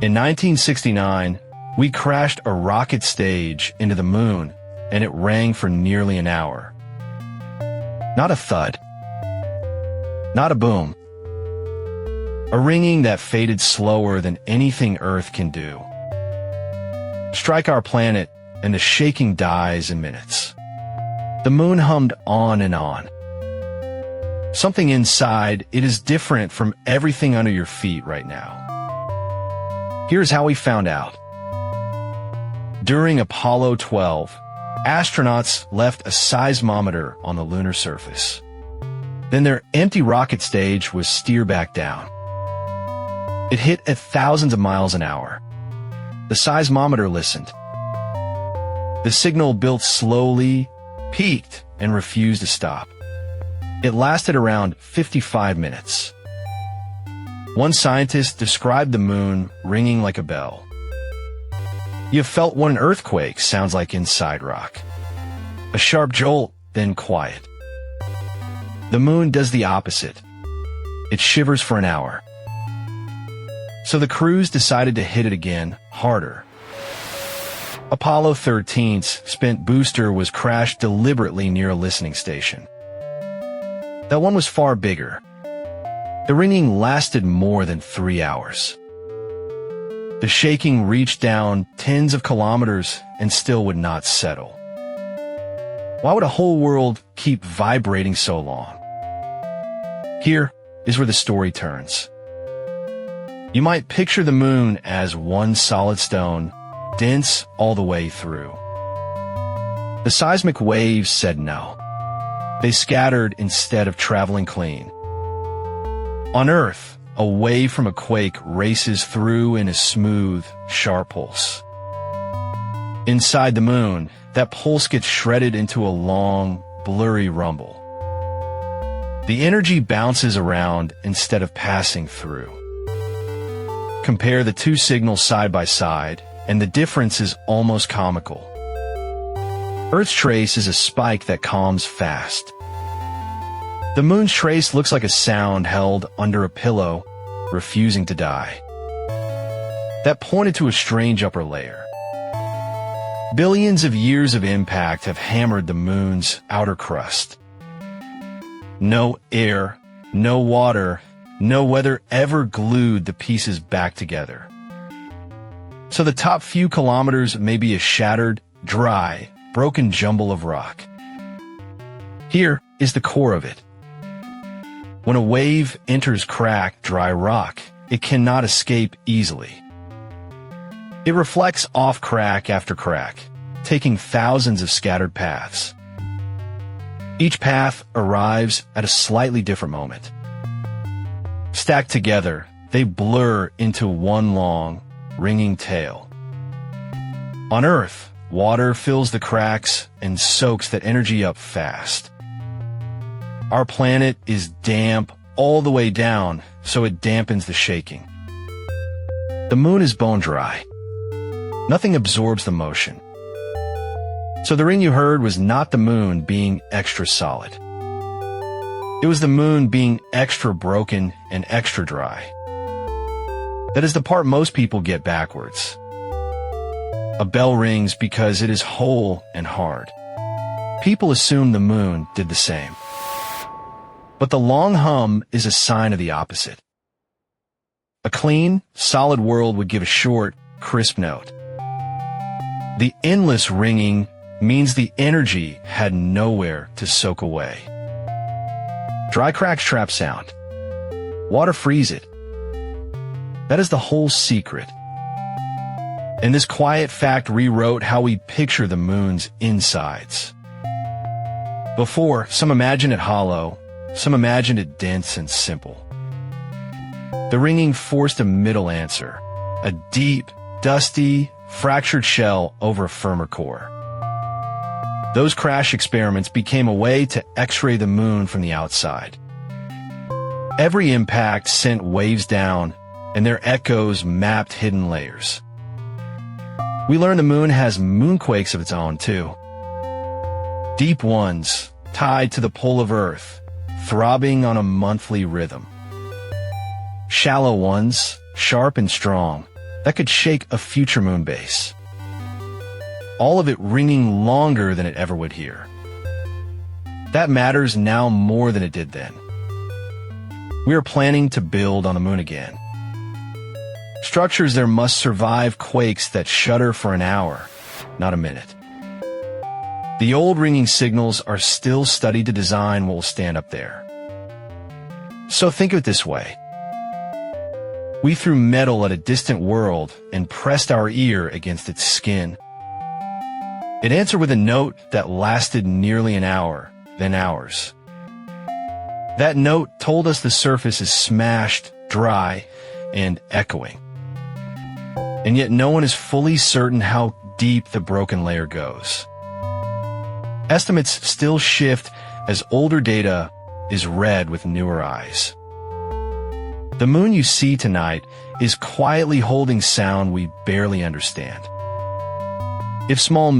In 1969, we crashed a rocket stage into the moon, and it rang for nearly an hour. Not a thud. Not a boom. A ringing that faded slower than anything Earth can do. Strike our planet, and the shaking dies in minutes. The moon hummed on and on. Something inside it is different from everything under your feet right now. Here's how we found out. During Apollo 12, astronauts left a seismometer on the lunar surface. Then their empty rocket stage was steered back down. It hit at thousands of miles an hour. The seismometer listened. The signal built slowly, peaked, and refused to stop. It lasted around 55 minutes. One scientist described the moon ringing like a bell. You've felt what an earthquake sounds like inside rock. A sharp jolt, then quiet. The moon does the opposite. It shivers for an hour. So the crews decided to hit it again, harder. Apollo 13's spent booster was crashed deliberately near a listening station. That one was far bigger. The ringing lasted more than 3 hours. The shaking reached down tens of kilometers and still would not settle. Why would a whole world keep vibrating so long? Here is where the story turns. You might picture the moon as one solid stone, dense all the way through. The seismic waves said no. They scattered instead of traveling clean. On Earth, a wave from a quake races through in a smooth, sharp pulse. Inside the moon, that pulse gets shredded into a long, blurry rumble. The energy bounces around instead of passing through. Compare the two signals side by side, and the difference is almost comical. Earth's trace is a spike that calms fast. The moon's trace looks like a sound held under a pillow, refusing to die. That pointed to a strange upper layer. Billions of years of impact have hammered the moon's outer crust. No air, no water, no weather ever glued the pieces back together. So the top few kilometers may be a shattered, dry, broken jumble of rock. Here is the core of it. When a wave enters cracked, dry rock, it cannot escape easily. It reflects off crack after crack, taking thousands of scattered paths. Each path arrives at a slightly different moment. Stacked together, they blur into one long, ringing tail. On Earth, water fills the cracks and soaks that energy up fast. Our planet is damp all the way down, so it dampens the shaking. The moon is bone dry. Nothing absorbs the motion. So the ring you heard was not the moon being extra solid. It was the moon being extra broken and extra dry. That is the part most people get backwards. A bell rings because it is whole and hard. People assume the moon did the same. But the long hum is a sign of the opposite. A clean, solid world would give a short, crisp note. The endless ringing means the energy had nowhere to soak away. Dry cracks trap sound. Water frees it. That is the whole secret. And this quiet fact rewrote how we picture the moon's insides. Before, some imagined it hollow, some imagined it dense and simple. The ringing forced a middle answer, a deep, dusty, fractured shell over a firmer core. Those crash experiments became a way to X-ray the moon from the outside. Every impact sent waves down, and their echoes mapped hidden layers. We learned the moon has moonquakes of its own, too. Deep ones, tied to the pole of Earth, throbbing on a monthly rhythm. Shallow ones, sharp and strong, that could shake a future moon base. All of it ringing longer than it ever would here. That matters now more than it did then. We are planning to build on the moon again. Structures there must survive quakes that shudder for an hour, not a minute. The old ringing signals are still studied to design what will stand up there. So think of it this way. We threw metal at a distant world and pressed our ear against its skin. It answered with a note that lasted nearly an hour, then hours. That note told us the surface is smashed, dry, and echoing. And yet no one is fully certain how deep the broken layer goes. Estimates still shift as older data is read with newer eyes. The moon you see tonight is quietly holding sound we barely understand. If small